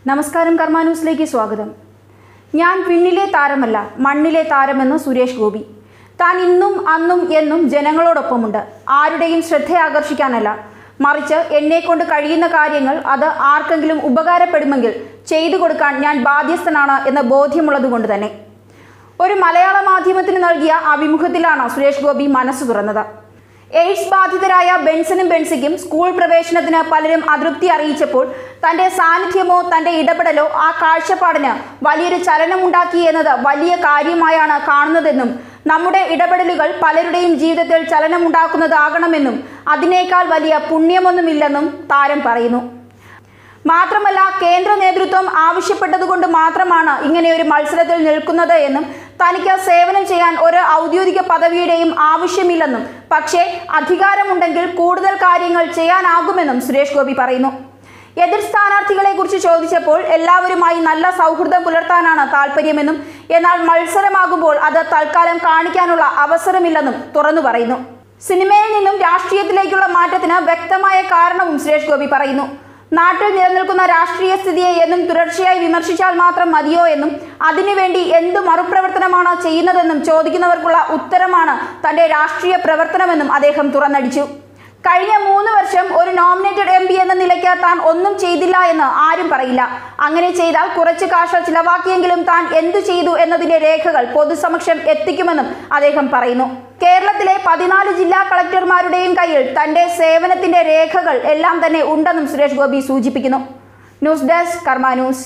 നമസ്കാരം, കർമ്മ ന്യൂസിലേക്ക് സ്വാഗതം. ഞാൻ പിന്നിലെ താരമല്ല, മണ്ണിലെ താരമെന്ന് സുരേഷ് ഗോപി. താൻ ഇന്നും അന്നും എന്നും ജനങ്ങളോടൊപ്പമുണ്ട്. ആരുടെയും ശ്രദ്ധ ആകർഷിക്കാനല്ല, മറിച്ച് എന്നെക്കൊണ്ട് കഴിയുന്ന കാര്യങ്ങൾ അത് ആർക്കെങ്കിലും ഉപകാരപ്പെടുമെങ്കിൽ ചെയ്തു കൊടുക്കാൻ ഞാൻ ബാധ്യസ്ഥനാണ് എന്ന ബോധ്യമുള്ളതുകൊണ്ട് തന്നെ. ഒരു മലയാള മാധ്യമത്തിന് നൽകിയ അഭിമുഖത്തിലാണ് സുരേഷ് ഗോപി മനസ്സ് തുറന്നത്. എയ്ഡ്സ് ബാധിതരായ ബെൻസനും ബെൻസിക്കും സ്കൂൾ പ്രവേശനത്തിന് പലരും അതൃപ്തി അറിയിച്ചപ്പോൾ തന്റെ സാന്നിധ്യമോ തന്റെ ഇടപെടലോ ആ കാഴ്ചപ്പാടിന് വലിയൊരു ചലനമുണ്ടാക്കി എന്നത് വലിയ കാര്യമായാണ് കാണുന്നതെന്നും നമ്മുടെ ഇടപെടലുകൾ പലരുടെയും ജീവിതത്തിൽ ചലനമുണ്ടാക്കുന്നതാകണമെന്നും അതിനേക്കാൾ വലിയ പുണ്യമൊന്നുമില്ലെന്നും താരം പറയുന്നു. മാത്രമല്ല, കേന്ദ്ര നേതൃത്വം ആവശ്യപ്പെട്ടതുകൊണ്ട് മാത്രമാണ് ഇങ്ങനെ ഒരു മത്സരത്തിൽ നിൽക്കുന്നത് എന്നും തനിക്ക് സേവനം ചെയ്യാൻ ഒരു ഔദ്യോഗിക പദവിയുടെയും ആവശ്യമില്ലെന്നും പക്ഷേ അധികാരമുണ്ടെങ്കിൽ കൂടുതൽ കാര്യങ്ങൾ ചെയ്യാനാകുമെന്നും സുരേഷ് ഗോപി പറയുന്നു. എതിർ സ്ഥാനാർത്ഥികളെ കുറിച്ച് ചോദിച്ചപ്പോൾ എല്ലാവരുമായി നല്ല സൗഹൃദം പുലർത്താനാണ് താല്പര്യമെന്നും എന്നാൽ മത്സരമാകുമ്പോൾ അത് തൽക്കാലം കാണിക്കാനുള്ള അവസരമില്ലെന്നും തുറന്നു പറയുന്നു. സിനിമയിൽ നിന്നും രാഷ്ട്രീയത്തിലേക്കുള്ള മാറ്റത്തിന് വ്യക്തമായ കാരണവും സുരേഷ് ഗോപി പറയുന്നു. നാട്ടിൽ നിലനിൽക്കുന്ന രാഷ്ട്രീയ സ്ഥിതിയെ എന്നും തുടർച്ചയായി വിമർശിച്ചാൽ മാത്രം മതിയോ എന്നും അതിനുവേണ്ടി എന്ത് മറുപ്രവർത്തനമാണ് ചെയ്യുന്നതെന്നും ചോദിക്കുന്നവർക്കുള്ള ഉത്തരമാണ് തന്റെ രാഷ്ട്രീയ പ്രവർത്തനമെന്നും അദ്ദേഹം തുറന്നടിച്ചു. കഴിഞ്ഞ 3 വർഷം ഒരു നോമിനേറ്റഡ് MP എന്ന നിലയ്ക്ക് താൻ ഒന്നും ചെയ്തില്ല എന്ന് ആരും പറയില്ല. അങ്ങനെ ചെയ്താൽ കുറച്ച് കാശ് ചിലവാക്കിയെങ്കിലും താൻ എന്തു ചെയ്തു എന്നതിന്റെ രേഖകൾ പൊതുസമക്ഷം എത്തിക്കുമെന്നും അദ്ദേഹം പറയുന്നു. കേരളത്തിലെ 14 ജില്ലാ കളക്ടർമാരുടെയും കയ്യിൽ തന്റെ സേവനത്തിന്റെ രേഖകൾ എല്ലാം തന്നെ ഉണ്ടെന്നും സുരേഷ് ഗോപി സൂചിപ്പിക്കുന്നു. ന്യൂസ് ഡെസ്ക്, കർമ്മ ന്യൂസ്.